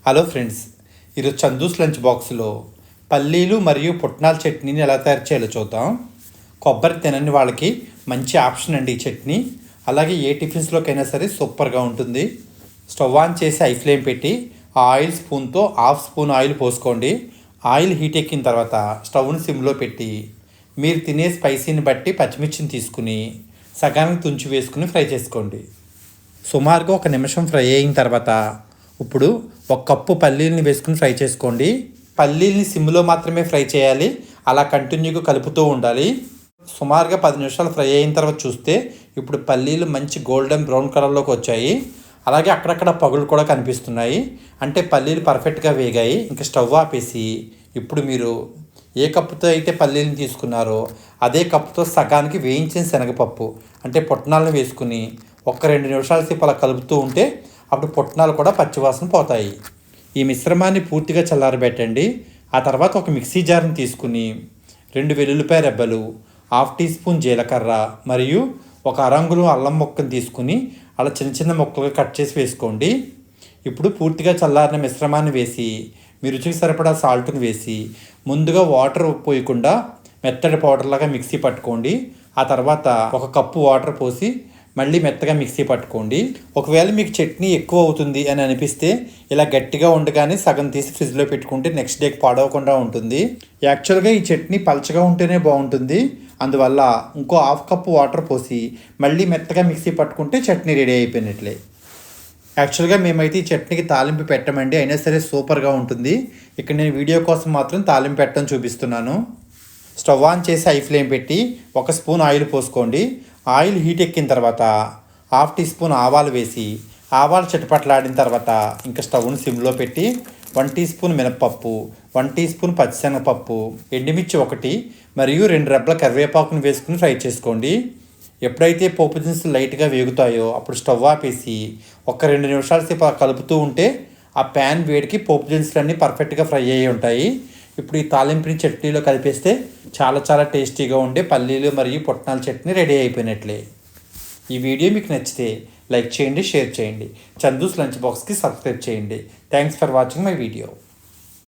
Hello friends, ఈరోజు Chandu's lunch బాక్స్లో పల్లీలు మరియు పుట్నాల చట్నీని ఎలా తయారు చేయాలో చూద్దాం. కొబ్బరి తినని వాళ్ళకి మంచి ఆప్షన్ అండి ఈ చట్నీ. అలాగే ఏ టిఫిన్స్లోకైనా సరే సూపర్గా ఉంటుంది. స్టవ్ ఆన్ చేసి హై ఫ్లేమ్ పెట్టి ఆ ఆయిల్ స్పూన్తో హాఫ్ స్పూన్ ఆయిల్ పోసుకోండి. ఆయిల్ హీట్ ఎక్కిన తర్వాత స్టవ్ని సిమ్లో పెట్టి మీరు తినే స్పైసీని బట్టి పచ్చిమిర్చిని తీసుకుని సగానికి తుంచి వేసుకుని ఫ్రై చేసుకోండి. సుమారుగా 1 నిమిషం ఫ్రై అయిన తర్వాత ఇప్పుడు 1 కప్పు పల్లీలని వేసుకుని ఫ్రై చేసుకోండి. పల్లీలని సిమ్లో మాత్రమే ఫ్రై చేయాలి, అలా కంటిన్యూగా కలుపుతూ ఉండాలి. సుమారుగా 10 నిమిషాలు ఫ్రై అయిన తర్వాత చూస్తే ఇప్పుడు పల్లీలు మంచి గోల్డెన్ బ్రౌన్ కలర్లోకి వచ్చాయి. అలాగే అక్కడక్కడ పగులు కూడా కనిపిస్తున్నాయి, అంటే పల్లీలు పర్ఫెక్ట్గా వేగాయి. ఇంకా స్టవ్ ఆపేసి ఇప్పుడు మీరు ఏ కప్పుతో అయితే పల్లీలను తీసుకున్నారో అదే కప్పుతో సగానికి వేయించిన శనగపప్పు అంటే పుట్నాలను వేసుకుని 1-2 నిమిషాల సేపు అలా కలుపుతూ ఉంటే అప్పుడు పుట్నాలు కూడా పచ్చివాసన పోతాయి. ఈ మిశ్రమాన్ని పూర్తిగా చల్లారబెట్టండి. ఆ తర్వాత ఒక మిక్సీ జార్ని తీసుకుని 2 వెల్లుల్లిపాయ రెబ్బలు, హాఫ్ టీ స్పూన్ జీలకర్ర మరియు 1 అరంగుళం అల్లం ముక్కను తీసుకుని అలా చిన్న చిన్న ముక్కలుగా కట్ చేసి వేసుకోండి. ఇప్పుడు పూర్తిగా చల్లారిన మిశ్రమాన్ని వేసి మీ రుచికి సరిపడా సాల్ట్ని వేసి ముందుగా వాటర్ పోయకుండా మెత్తటి పౌడర్లాగా మిక్సీ పట్టుకోండి. ఆ తర్వాత 1 కప్పు వాటర్ పోసి మళ్ళీ మెత్తగా మిక్సీ పట్టుకోండి. ఒకవేళ మీకు చట్నీ ఎక్కువ అవుతుంది అని అనిపిస్తే ఇలా గట్టిగా ఉండగానే సగం తీసి ఫ్రిడ్జ్లో పెట్టుకుంటే నెక్స్ట్ డేకి పాడవకుండా ఉంటుంది. యాక్చువల్గా ఈ చట్నీ పలచగా ఉంటేనే బాగుంటుంది, అందువల్ల ఇంకో హాఫ్ కప్పు వాటర్ పోసి మళ్ళీ మెత్తగా మిక్సీ పట్టుకుంటే చట్నీ రెడీ అయిపోయినట్లే. యాక్చువల్గా మేమైతే ఈ చట్నీకి తాలింపు పెట్టమండి, అయినా సరే సూపర్గా ఉంటుంది. ఇక్కడ నేను వీడియో కోసం మాత్రం తాలింపు పెట్టడం చూపిస్తున్నాను. స్టవ్ ఆన్ చేసి హై ఫ్లేమ్ పెట్టి 1 స్పూన్ ఆయిల్ పోసుకోండి. ఆయిల్ హీట్ ఎక్కిన తర్వాత హాఫ్ టీ స్పూన్ ఆవాలు వేసి ఆవాలు చిటపట్లాడిన తర్వాత ఇంకా స్టవ్ని సిమ్లో పెట్టి 1 టీ స్పూన్ మినపప్పు, 1 టీ స్పూన్ పచ్చిశనగపప్పు, ఎండుమిర్చి 1 మరియు 2 రెబ్బల కరివేపాకును వేసుకుని ఫ్రై చేసుకోండి. ఎప్పుడైతే పోపు దినుసులు లైట్గా వేగుతాయో అప్పుడు స్టవ్ ఆపేసి 1-2 నిమిషాల సేపు కలుపుతూ ఉంటే ఆ ప్యాన్ వేడికి పోపు దినుసులన్నీ పర్ఫెక్ట్గా ఫ్రై అయ్యి ఉంటాయి. ఇప్పుడు ఈ తాలింపుని చట్నీలో కలిపేస్తే చాలా టేస్టీగా ఉండే పల్లీలు మరియు పుట్నాల చట్నీ రెడీ అయిపోయినట్లే. ఈ వీడియో మీకు నచ్చితే లైక్ చేయండి, షేర్ చేయండి. చందూస్ లంచ్ బాక్స్కి సబ్స్క్రైబ్ చేయండి. Thanks for watching my video.